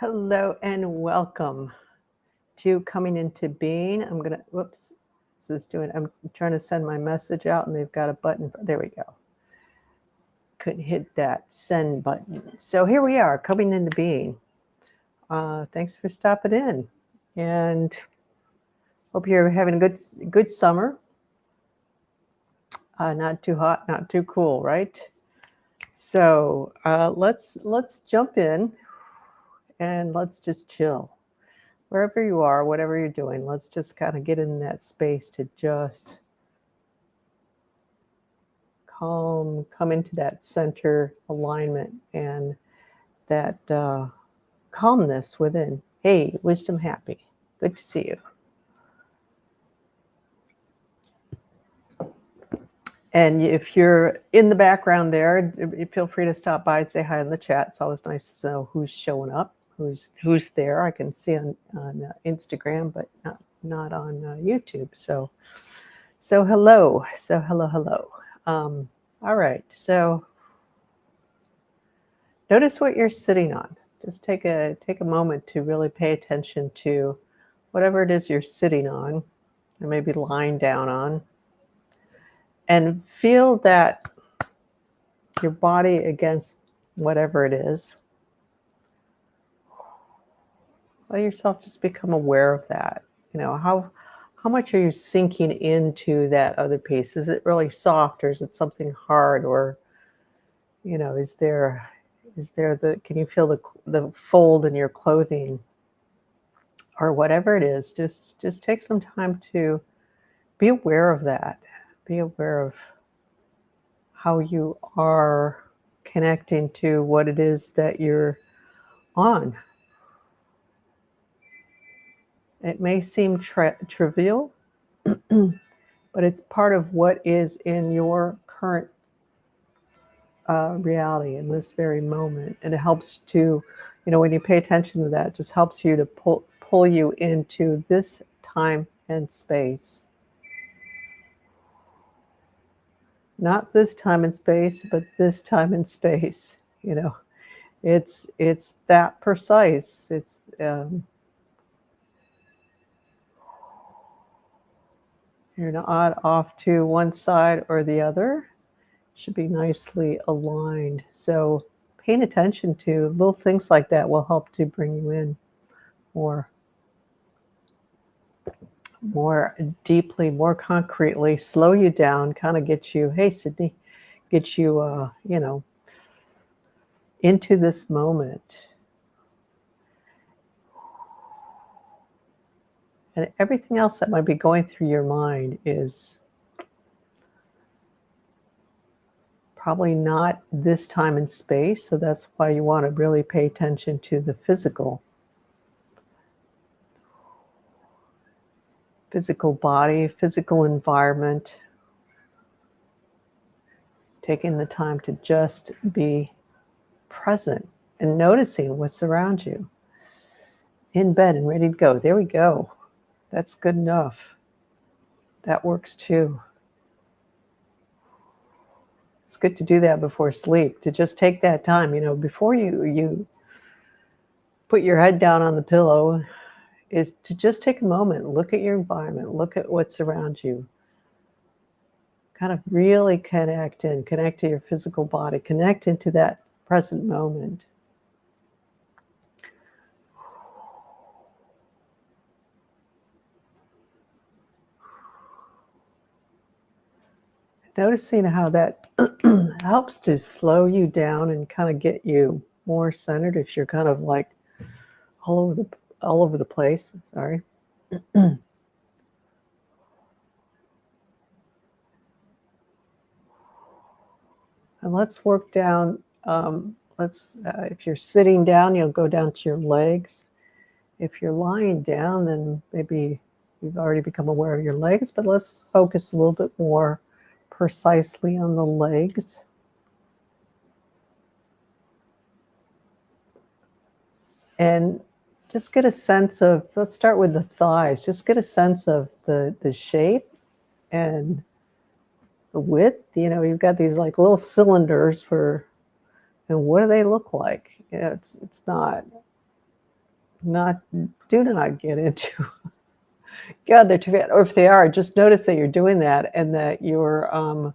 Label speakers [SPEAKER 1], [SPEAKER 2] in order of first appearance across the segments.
[SPEAKER 1] Hello and welcome to Coming Into Being. Whoops, I'm trying to send my message out and they've got a button. There we go. Couldn't hit that send button. So here we are, Coming Into Being. Thanks for stopping in and hope you're having a good summer. Not too hot, not too cool, right? So let's jump in and let's just chill. Wherever you are, whatever you're doing, let's just kind of get in that space to just come into that center alignment and that calmness within. Hey, Wisdom Happy, good to see you. And if you're in the background there, feel free to stop by and say hi in the chat. It's always nice to know who's showing up, who's there. I can see on Instagram, but not on YouTube. So hello. Hello. All right. So notice what you're sitting on. Just take a moment to really pay attention to whatever it is you're sitting on, or maybe lying down on. And feel that your body against whatever it is. Let yourself just become aware of that. You know, how much are you sinking into that other piece? Is it really soft, or is it something hard? Or, you know, can you feel the fold in your clothing? Or whatever it is, just take some time to be aware of that. Be aware of how you are connecting to what it is that you're on. It may seem trivial, but it's part of what is in your current reality in this very moment. And it helps to, you know, when you pay attention to that, it just helps you to pull you into this time and space. Not this time and space, but this time and space. You know, it's that precise. It's you're not off to one side or the other. Should be nicely aligned. So paying attention to little things like that will help to bring you in more deeply, more concretely, slow you down, kind of get you, hey, Sydney, get you, you know, into this moment. And everything else that might be going through your mind is probably not this time and space. So that's why you want to really pay attention to the physical body, physical environment. Taking the time to just be present and noticing what's around you. In bed and ready to go. There we go. That's good enough. That works too. It's good to do that before sleep, to just take that time, you know, before you put your head down on the pillow, is to just take a moment, look at your environment, look at what's around you. Kind of really connect to your physical body, connect into that present moment. Noticing how that helps to slow you down and kind of get you more centered if you're kind of like all over the place. Sorry. And let's work down. If you're sitting down, you'll go down to your legs. If you're lying down, then maybe you've already become aware of your legs, but let's focus a little bit more precisely on the legs. And just get a sense of, let's start with the thighs. Just get a sense of the shape and the width. You know, you've got these like little cylinders and what do they look like? You know, it's not do not get into God, they're too bad. Or if they are, just notice that you're doing that and that you're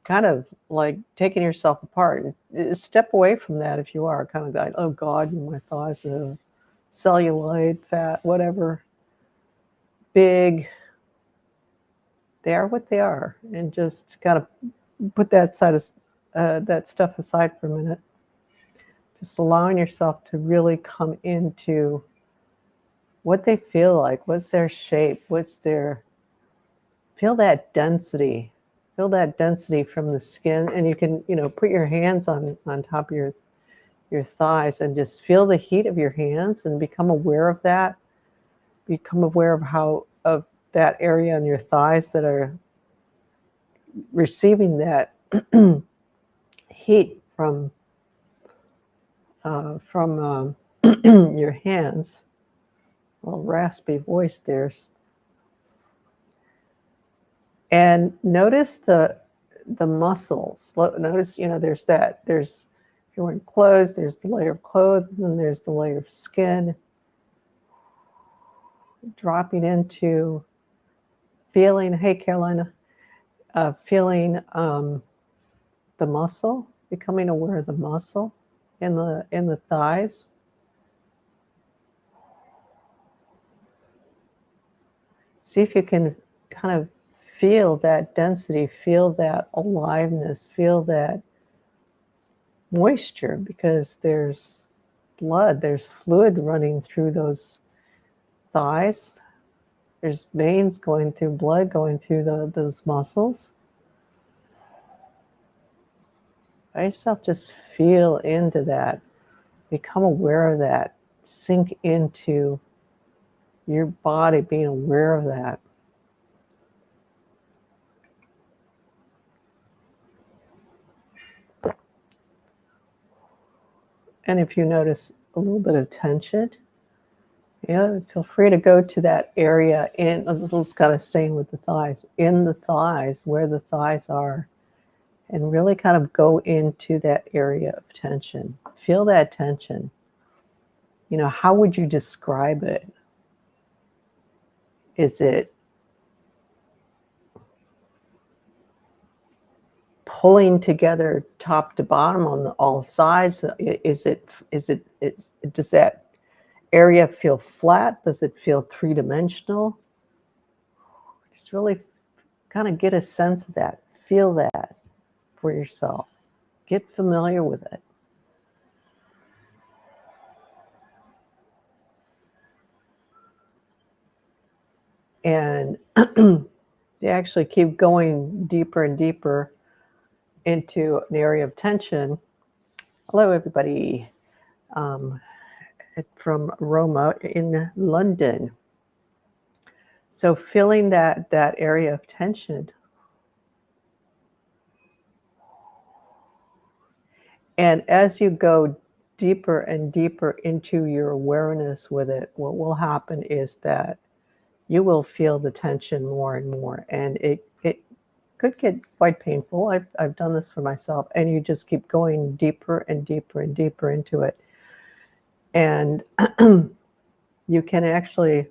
[SPEAKER 1] kind of like taking yourself apart. Step away from that if you are kind of like, oh God, my thighs have cellulite, fat, whatever, big. They are what they are, and just kind of put that that stuff aside for a minute. Just allowing yourself to really come into what they feel like. What's their shape? Feel that density. Feel that density from the skin, and you can, put your hands on top of your thighs and just feel the heat of your hands and become aware of that. Become aware of that area on your thighs that are receiving that heat from your hands. A little raspy voice there. And notice the muscles. Notice, there's if you're wearing clothes, there's the layer of clothes, and then there's the layer of skin. Dropping into feeling, hey Carolina, feeling the muscle, becoming aware of the muscle in the thighs. See if you can kind of feel that density, feel that aliveness, feel that moisture, because there's blood, there's fluid running through those thighs. There's veins going through, blood going through those muscles. Let yourself just feel into that. Become aware of that. Sink into your body, being aware of that. And if you notice a little bit of tension, feel free to go to that area let's kind of staying with the thighs, in the thighs, where the thighs are, and really kind of go into that area of tension. Feel that tension. How would you describe it? Is it pulling together top to bottom on all sides? Does that area feel flat? Does it feel three-dimensional? Just really kind of get a sense of that. Feel that for yourself. Get familiar with it. And you actually keep going deeper and deeper into an area of tension. Hello, everybody. From Roma in London. So feeling that area of tension. And as you go deeper and deeper into your awareness with it, what will happen is that you will feel the tension more and more. And it could get quite painful. I've done this for myself. And you just keep going deeper and deeper and deeper into it. And you can actually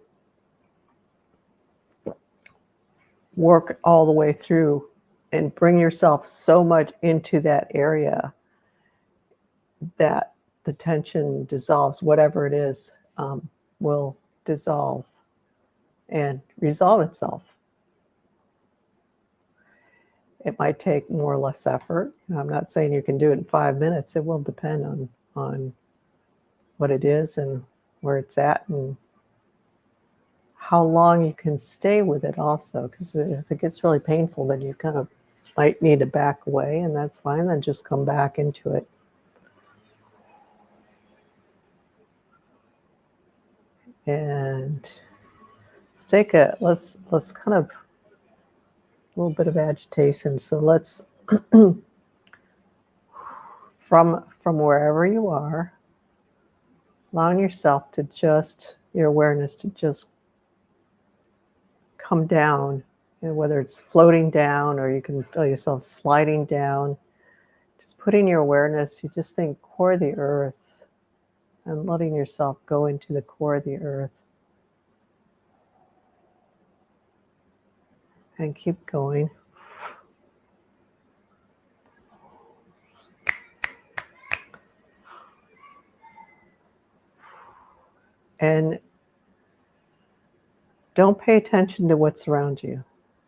[SPEAKER 1] work all the way through and bring yourself so much into that area that the tension dissolves, whatever it is, will dissolve and resolve itself. It might take more or less effort. I'm not saying you can do it in 5 minutes. It will depend on what it is and where it's at and how long you can stay with it also. Because if it gets really painful, then you kind of might need to back away, and that's fine. Then just come back into it. And let's kind of a little bit of agitation. So let's from wherever you are, allowing yourself to your awareness to just come down, whether it's floating down or you can feel yourself sliding down. Just putting your awareness, you just think core of the earth, and letting yourself go into the core of the earth. And keep going. And don't pay attention to what's around you.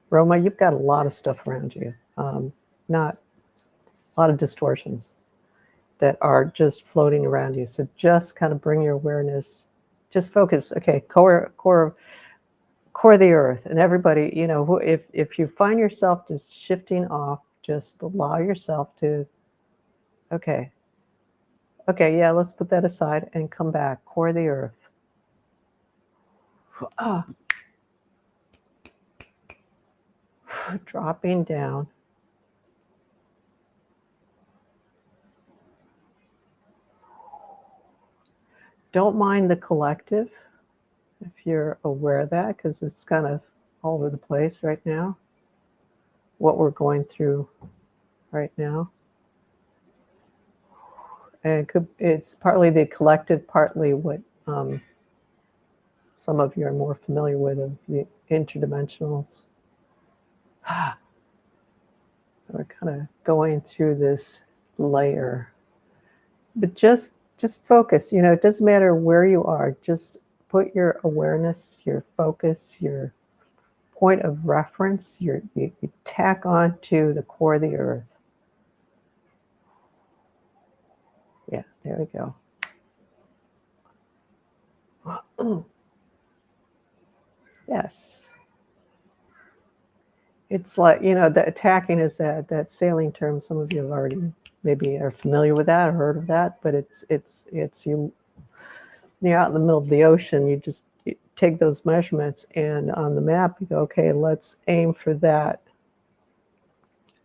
[SPEAKER 1] Roma, you've got a lot of stuff around you, not a lot of distortions that are just floating around you. So just kind of bring your awareness, just focus. Okay, core of the earth. And everybody, you know, if you find yourself just shifting off, just allow yourself to, okay, yeah, let's put that aside and come back. Core of the earth. Ah. Dropping down. Don't mind the collective if you're aware of that, because it's kind of all over the place right now, what we're going through right now. And it's partly the collective, partly what some of you are more familiar with, of the interdimensionals. We're kind of going through this layer. But just focus. You know, it doesn't matter where you are. Just put your awareness, your focus, your point of reference, you tack on to the core of the earth. Yeah, there we go. Yes. It's like, you know, the attacking is that sailing term. Some of you have already maybe are familiar with that or heard of that, but it's you, you're out in the middle of the ocean, you take those measurements, and on the map you go, okay, let's aim for that.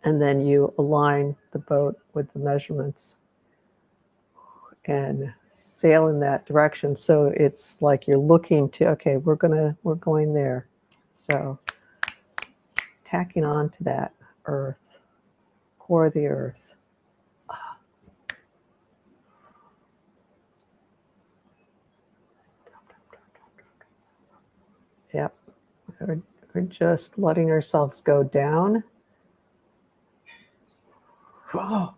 [SPEAKER 1] And then you align the boat with the measurements and sail in that direction. So it's like you're looking to, okay, we're going there. So tacking on to that earth, core of the earth. Yep. We're just letting ourselves go down. Oh.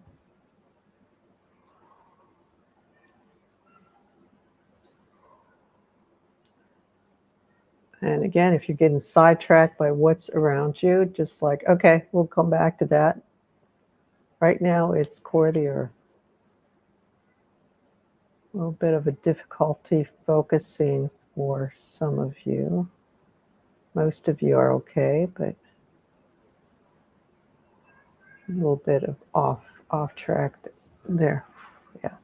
[SPEAKER 1] And again, if you're getting sidetracked by what's around you, just like, okay, we'll come back to that. Right now, it's core of the earth. A little bit of a difficulty focusing for some of you. Most of you are okay, but a little bit of off track there. Yeah.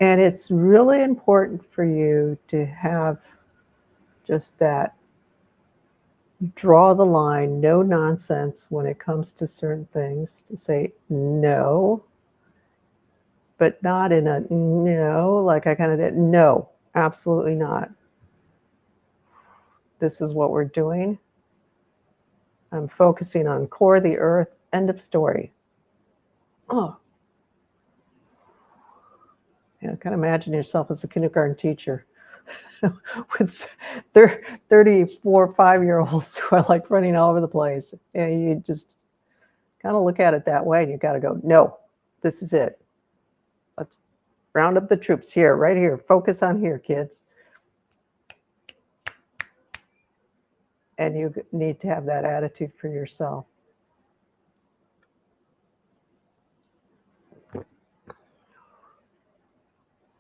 [SPEAKER 1] And it's really important for you to have just that draw the line, no nonsense when it comes to certain things, to say no, but not in a no, like I kind of did, no, absolutely not. This is what we're doing. I'm focusing on core of the earth, end of story. Oh, yeah, kind of imagine yourself as a kindergarten teacher with 34, 5-year-olds who are like running all over the place. And you just kind of look at it that way, and you got to go, no, this is it. Let's round up the troops here, right here. Focus on here, kids. And you need to have that attitude for yourself.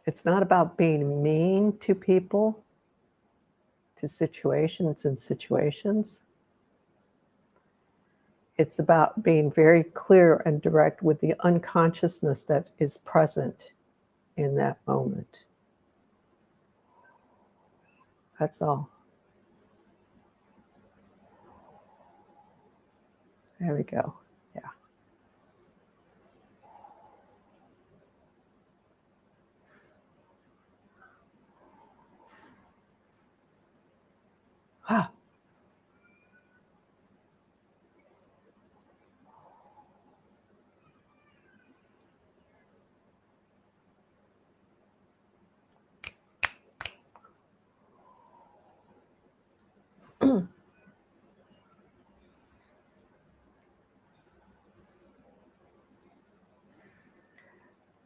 [SPEAKER 1] It's not about being mean to people, to situations and situations. It's about being very clear and direct with the unconsciousness that is present in that moment. That's all. There we go. Yeah. Ah.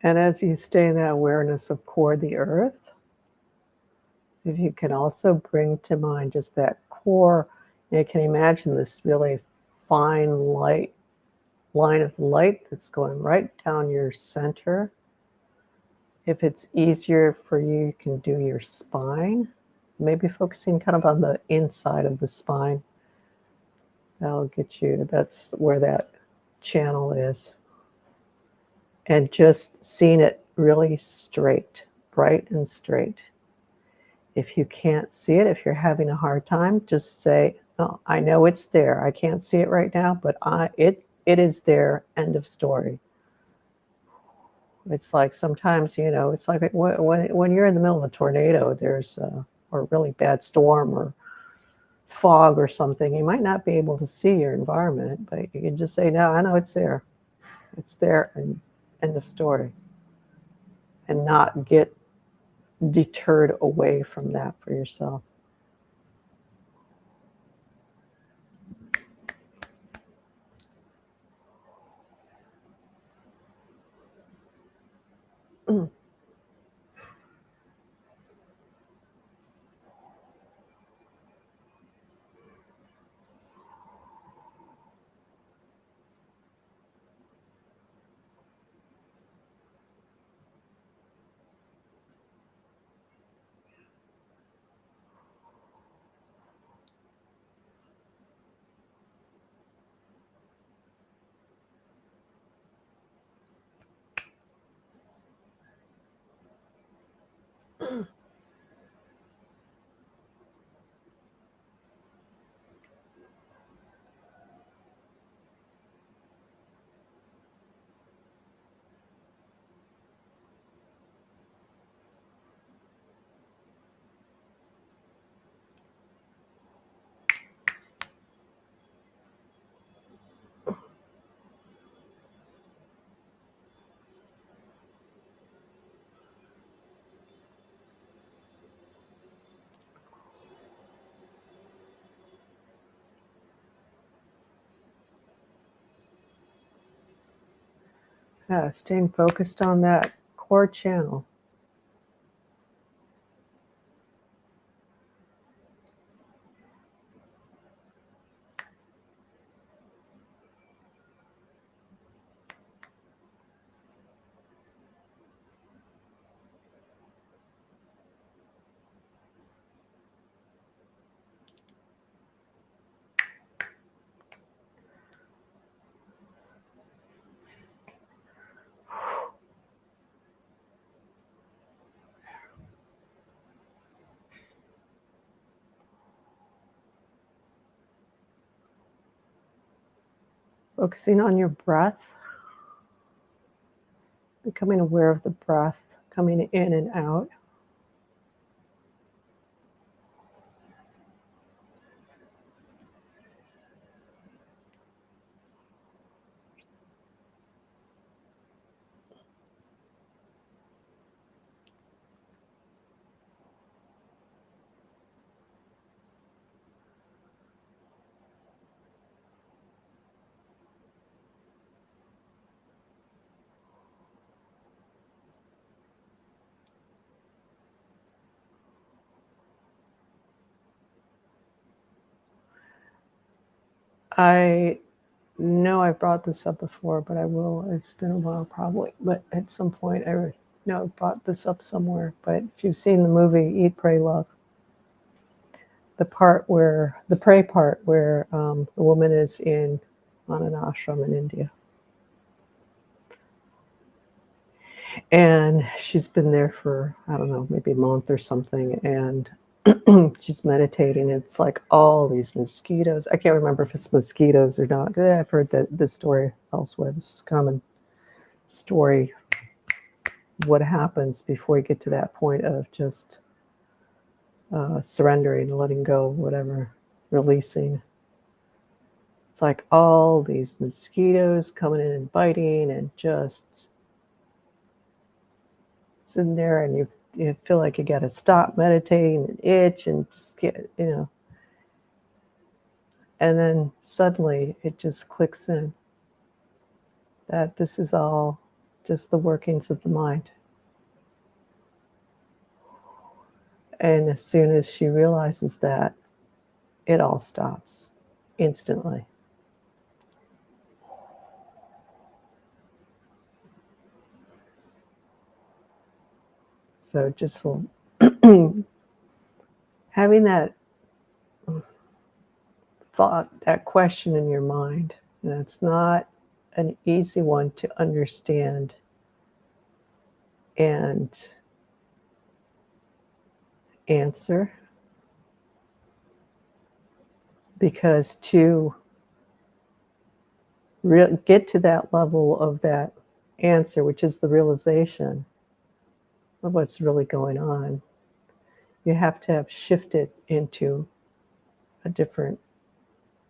[SPEAKER 1] And as you stay in that awareness of core the earth, if you can also bring to mind just that core, you can imagine this really fine light line of light that's going right down your center. If it's easier for you, you can do your spine, maybe focusing kind of on the inside of the spine. That'll get you, that's where that channel is. And just seeing it really straight, bright and straight. If you can't see it, if you're having a hard time, just say, "Oh, I know it's there. I can't see it right now, but it is there. End of story." It's like sometimes, it's like when you're in the middle of a tornado, there's or a really bad storm or fog or something. You might not be able to see your environment, but you can just say, "No, I know it's there. It's there," and end of story, and not get deterred away from that for yourself. Yeah, staying focused on that core channel. Focusing on your breath, becoming aware of the breath coming in and out. I know I brought this up before, but I will. It's been a while probably, but at some point I know I brought this up somewhere. But if you've seen the movie Eat, Pray, Love, the pray part where the woman is on an ashram in India, and she's been there for, I don't know, maybe a month or something, and she's meditating. It's like all these mosquitoes. I can't remember if it's mosquitoes or not. I've heard this story elsewhere. This common story. What happens before you get to that point of just surrendering, letting go, whatever, releasing. It's like all these mosquitoes coming in and biting and just sitting there, and you feel like you got to stop meditating and itch and just get, and then suddenly it just clicks in that this is all just the workings of the mind. And as soon as she realizes that, it all stops instantly. So just having that thought, that question in your mind, and it's not an easy one to understand and answer, because to get to that level of that answer, which is the realization of what's really going on, you have to have shifted into a different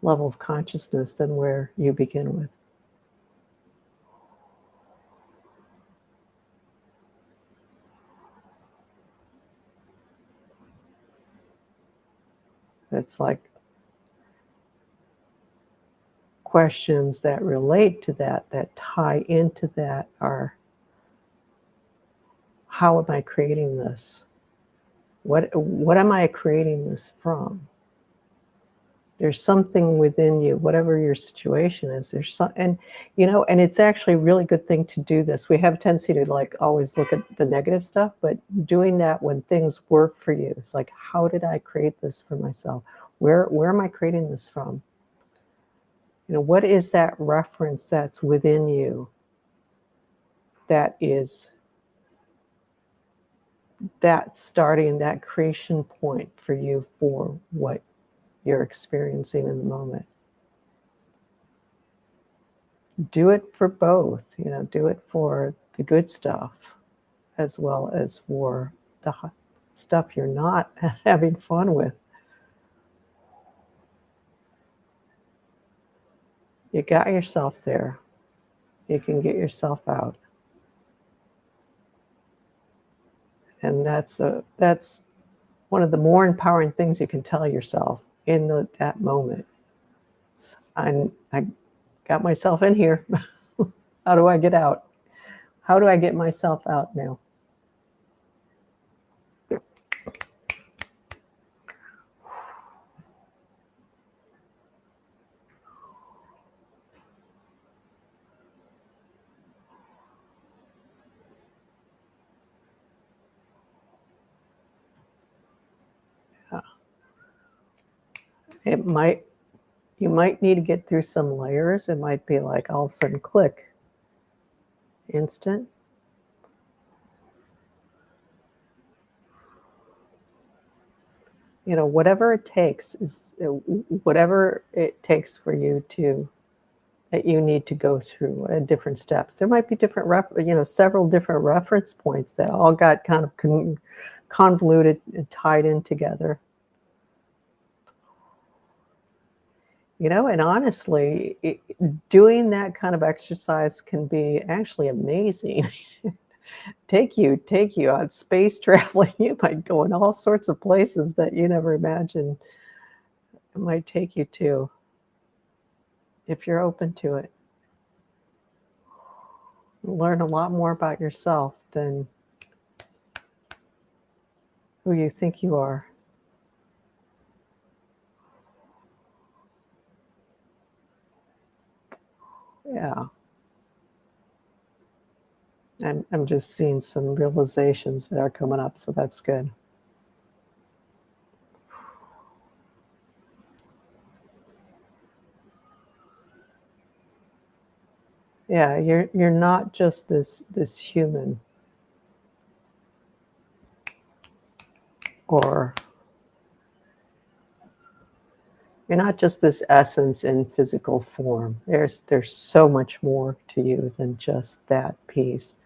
[SPEAKER 1] level of consciousness than where you begin with. It's like questions that relate to that, that tie into that, are, how am I creating this? What am I creating this from? There's something within you, whatever your situation is. There's some, and and it's actually a really good thing to do this. We have a tendency to like always look at the negative stuff, but doing that when things work for you, it's like, how did I create this for myself? Where am I creating this from? What is that reference that's within you that is that starting, that creation point for you for what you're experiencing in the moment? Do it for both, do it for the good stuff as well as for the stuff you're not having fun with. You got yourself there. You can get yourself out. And that's one of the more empowering things you can tell yourself in that moment. I got myself in here. How do I get out? How do I get myself out now? It might, you might need to get through some layers. It might be like all of a sudden click, instant. Whatever it takes is whatever it takes for you to, that you need to go through different steps. There might be different, several different reference points that all got kind of convoluted and tied in together. And honestly, doing that kind of exercise can be actually amazing. take you on space traveling. You might go in all sorts of places that you never imagined it might take you to, if you're open to it. Learn a lot more about yourself than who you think you are. Yeah. I'm just seeing some realizations that are coming up, so that's good. Yeah, you're not just this human, or you're not just this essence in physical form. There's so much more to you than just that piece.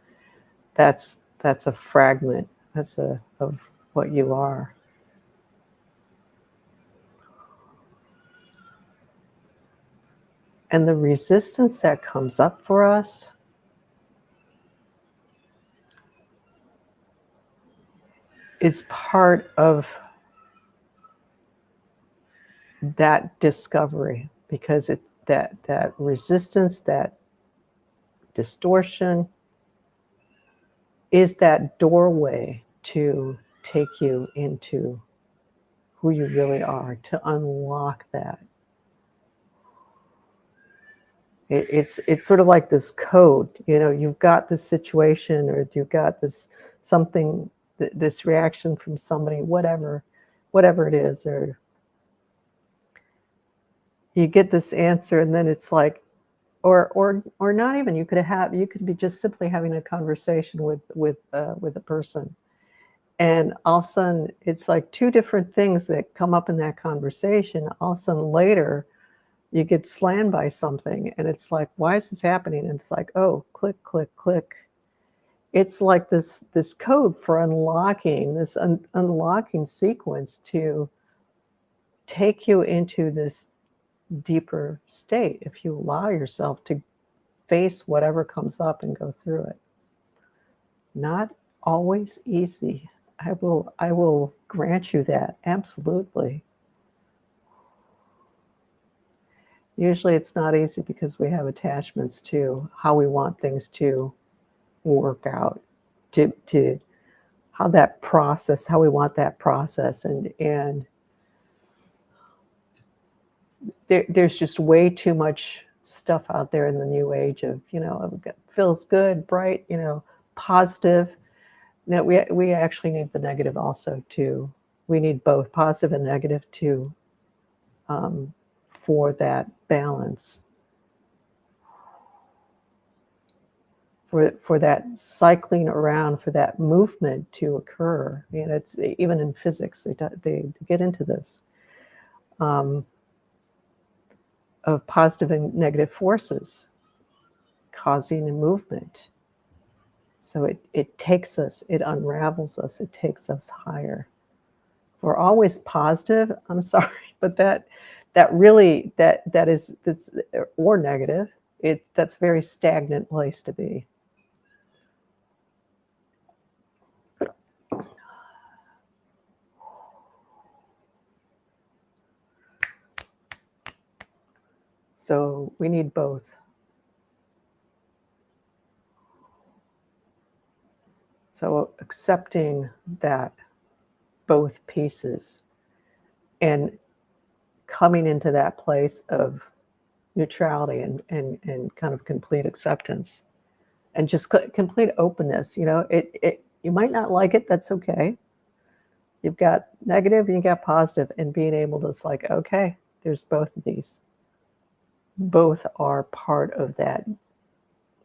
[SPEAKER 1] That's a fragment. Of what you are. And the resistance that comes up for us is part of that discovery, because it's that resistance, that distortion is that doorway to take you into who you really are, to unlock that. It's sort of like this code, you know, you've got this situation, or you've got this something, this reaction from somebody, whatever it is, or you get this answer, and then it's like, or not even, you could be just simply having a conversation with a person, and all of a sudden it's like two different things that come up in that conversation. All of a sudden later you get slammed by something, and it's like, why is this happening? And it's like, oh, click, click, click. It's like this code for unlocking, this unlocking sequence to take you into this deeper state, if you allow yourself to face whatever comes up and go through it. Not always easy. I will grant you that, absolutely. Usually it's not easy because we have attachments to how we want things to work out, to how we want that process, and there's just way too much stuff out there in the new age of, you know, it feels good, bright, you know, positive. Now we actually need the negative also too. We need both positive and negative too, for that balance, for that cycling around, for that movement to occur. I mean, it's even in physics, they get into this, of positive and negative forces causing a movement. So it takes us, it unravels us, it takes us higher. If we're always positive, I'm sorry, but that really, that is this, or negative, that's a very stagnant place to be. So we need both. So accepting that both pieces and coming into that place of neutrality and kind of complete acceptance and just complete openness. You know, you might not like it, that's okay. You've got negative and you got positive, and being able to, it's like, okay, there's both of these. Both are part of that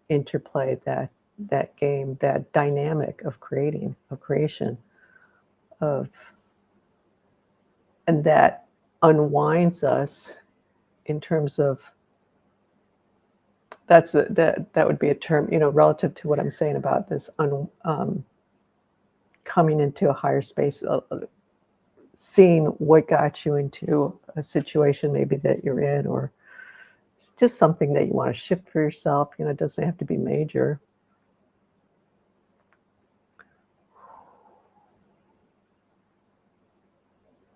[SPEAKER 1] interplay, that game, that dynamic of creation, of, and that unwinds us in terms of, that would be a term, you know, relative to what I'm saying about this coming into a higher space, seeing what got you into a situation maybe that you're in, or it's just something that you want to shift for yourself. You know, it doesn't have to be major.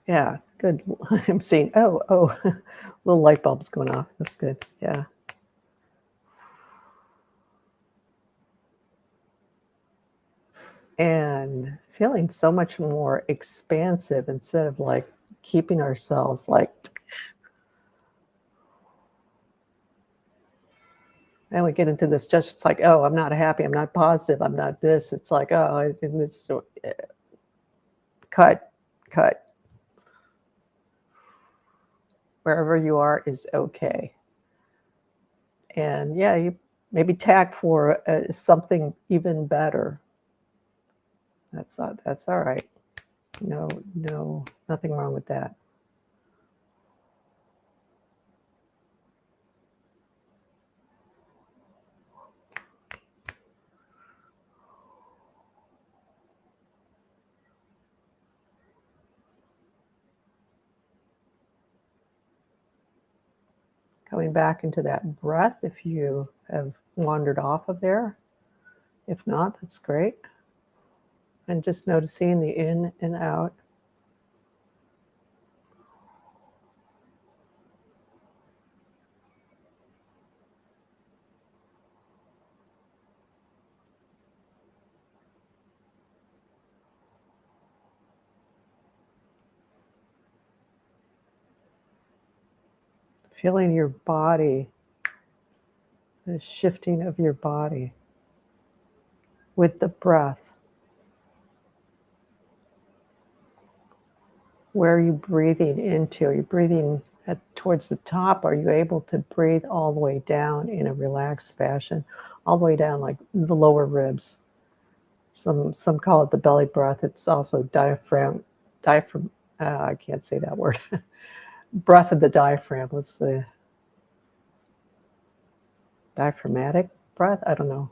[SPEAKER 1] Yeah, good. I'm seeing, oh, little light bulbs going off. That's good. Yeah. And feeling so much more expansive instead of like keeping ourselves like, and we get into this, just it's like, oh, I'm not happy, I'm not positive, I'm not this. It's like, oh, it's cut, cut. Wherever you are is okay. And yeah, you maybe tack for something even better. That's all right. No, nothing wrong with that. Coming back into that breath if you have wandered off of there. If not, that's great. And just noticing the in and out. Feeling your body, the shifting of your body with the breath. Where are you breathing into? Are you breathing towards the top? Are you able to breathe all the way down in a relaxed fashion? All the way down, like the lower ribs. Some call it the belly breath. It's also diaphragm. I can't say that word. Breath of the diaphragm. What's the diaphragmatic breath? I don't know.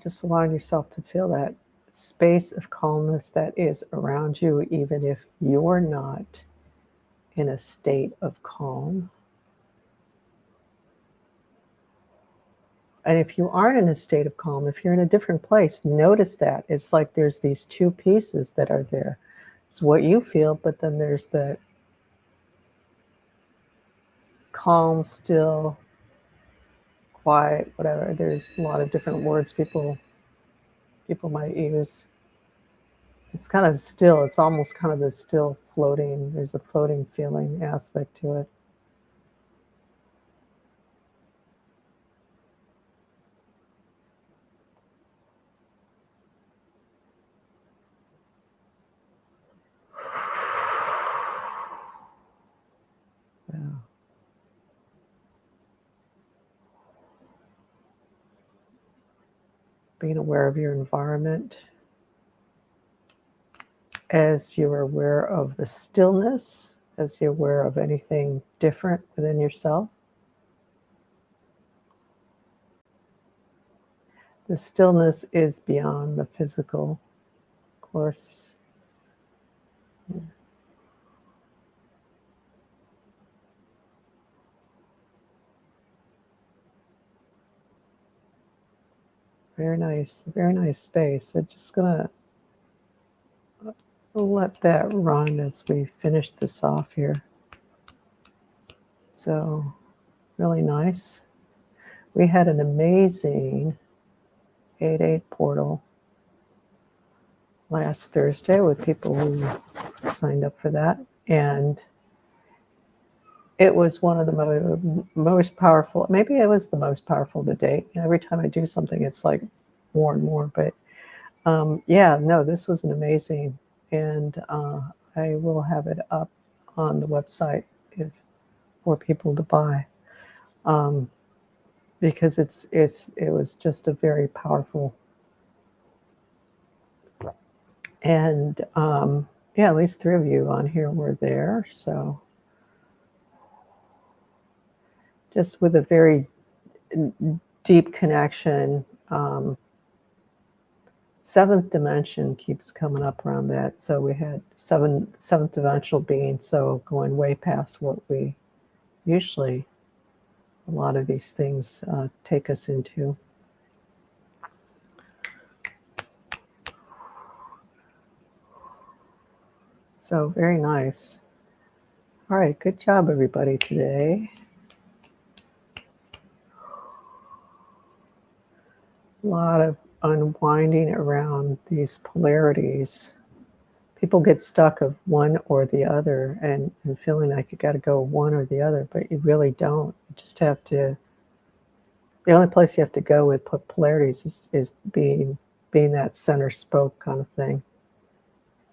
[SPEAKER 1] Just allowing yourself to feel that space of calmness that is around you, even if you're not in a state of calm. And if you aren't in a state of calm, if you're in a different place, notice that. It's like there's these two pieces that are there. It's what you feel, but then there's the calm, still, quiet, whatever. There's a lot of different words people might use. It's kind of still. It's almost kind of the still floating. There's a floating feeling aspect to it. Yeah. Being aware of your environment as you're aware of the stillness, as you're aware of anything different within yourself. The stillness is beyond the physical, of course. Very nice space. I'm just gonna let that run as we finish this off here. So, really nice. We had an amazing 8/8 portal last Thursday with people who signed up for that. And it was one of the most powerful, maybe it was the most powerful to date. Every time I do something, it's like more and more. But yeah, no, this was an amazing, and I will have it up on the website for people to buy, because it was just a very powerful, and yeah, at least 3 of you on here were there, so just with a very deep connection. Seventh dimension keeps coming up around that. So we had seventh dimensional beings. So going way past what we usually, a lot of these things take us into. So very nice. All right, good job everybody today. A lot of unwinding around these polarities people get stuck of one or the other, and feeling like you got to go one or the other, but you really don't. You just have to. The only place you have to go with polarities is being that center spoke kind of thing,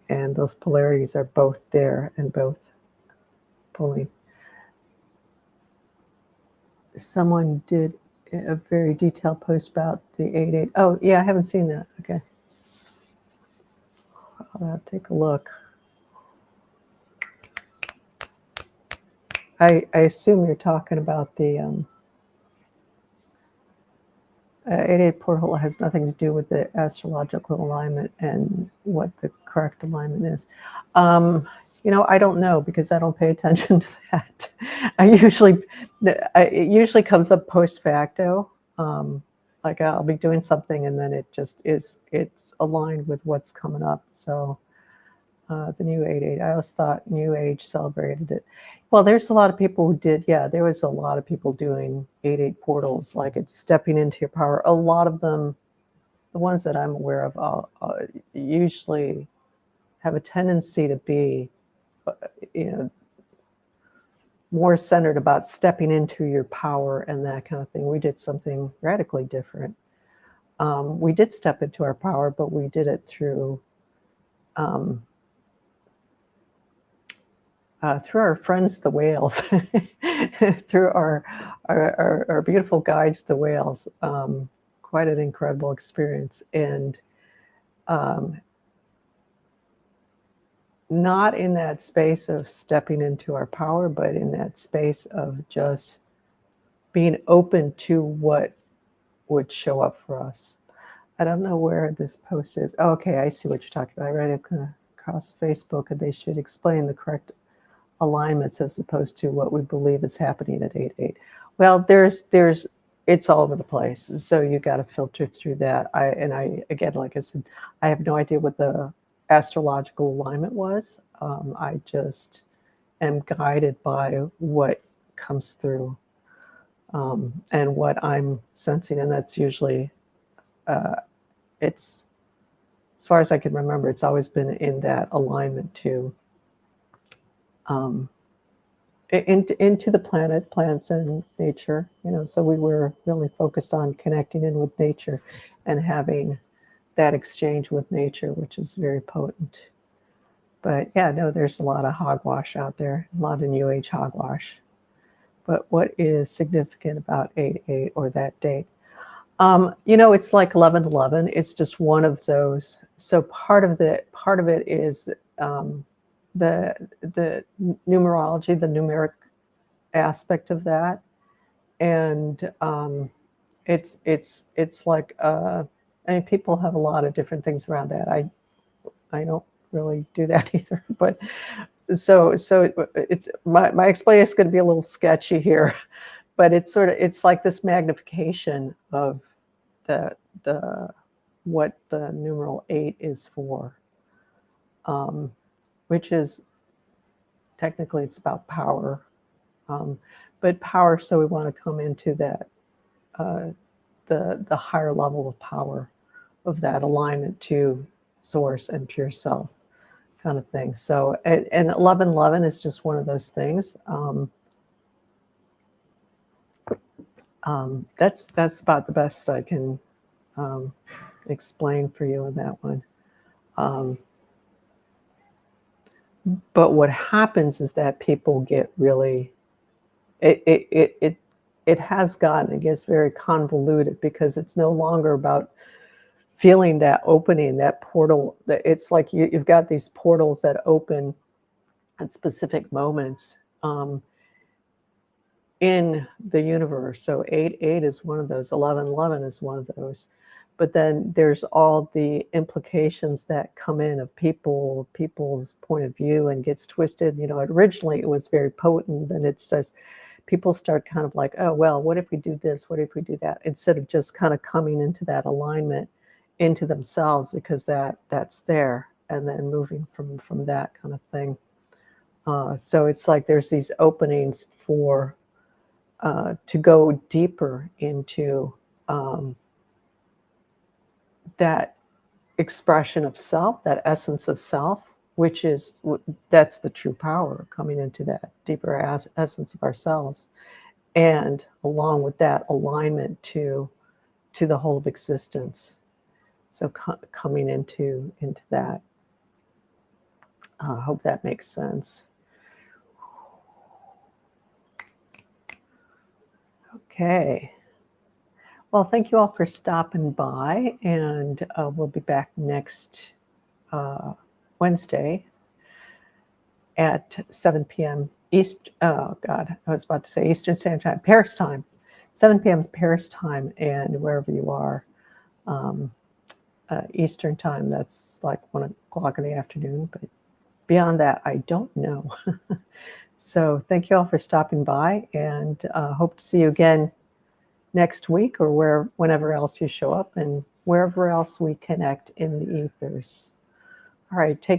[SPEAKER 1] and those polarities are both there and both pulling. Someone did a very detailed post about the 8-8. Oh, yeah, I haven't seen that. Okay. I'll take a look. I assume you're talking about the 8-8 portal has nothing to do with the astrological alignment and what the correct alignment is. I don't know because I don't pay attention to that. It usually comes up post facto. Like I'll be doing something and then it's aligned with what's coming up. So the new 8-8, I always thought New Age celebrated it. Well, there's a lot of people who did. Yeah, there was a lot of people doing 8-8 portals, like it's stepping into your power. A lot of them, the ones that I'm aware of, usually have a tendency to be, more centered about stepping into your power and that kind of thing. We did something radically different. We did step into our power, but we did it through our friends, the whales, through our beautiful guides, the whales. Quite an incredible experience. And not in that space of stepping into our power, but in that space of just being open to what would show up for us. I don't know where this post is. Oh, okay, I see what you're talking about. I read it across Facebook, and they should explain the correct alignments as opposed to what we believe is happening at 8-8. Well, it's all over the place. So you got to filter through that. Again, like I said, I have no idea what the astrological alignment was. I just am guided by what comes through and what I'm sensing. And that's usually, it's, as far as I can remember, it's always been in that alignment to into the planet, plants, and nature. So we were really focused on connecting in with nature and having that exchange with nature, which is very potent. But yeah, no, there's a lot of hogwash out there, a lot of New Age hogwash. But what is significant about 8-8 or that date? It's like 11/11. It's just one of those. So part of it is the numerology, the numeric aspect of that, and it's like people have a lot of different things around that. I don't really do that either, but so it's my explanation is going to be a little sketchy here, but it's like this magnification of the what the numeral 8 is for, which is technically it's about power, but power. So we want to come into that the higher level of power of that alignment to source and pure self kind of thing. So and 11/11 is just one of those things. That's about the best I can explain for you on that one. But what happens is that people get really it has gotten, it gets very convoluted because it's no longer about feeling that opening, that portal. That it's like you've got these portals that open at specific moments in the universe. So 8-8 is one of those. 11/11 is one of those. But then there's all the implications that come in of people's point of view and gets twisted. Originally it was very potent, and it's just people start kind of like, oh, well, what if we do this? What if we do that? Instead of just kind of coming into that alignment into themselves, because that's there, and then moving from that kind of thing. So it's like there's these openings for to go deeper into that expression of self, that essence of self, which is that's the true power, coming into that deeper essence of ourselves, and along with that alignment to the whole of existence. So coming into that. I hope that makes sense. Okay. Well, thank you all for stopping by, and we'll be back next Wednesday at 7 p.m. East. Oh God, I was about to say Eastern Standard Time, Paris time, 7 p.m. Paris time, and wherever you are, Eastern time, that's like 1 o'clock in the afternoon. But beyond that, I don't know. So thank you all for stopping by, and hope to see you again next week, or whenever else you show up, and wherever else we connect in the ethers. All right, take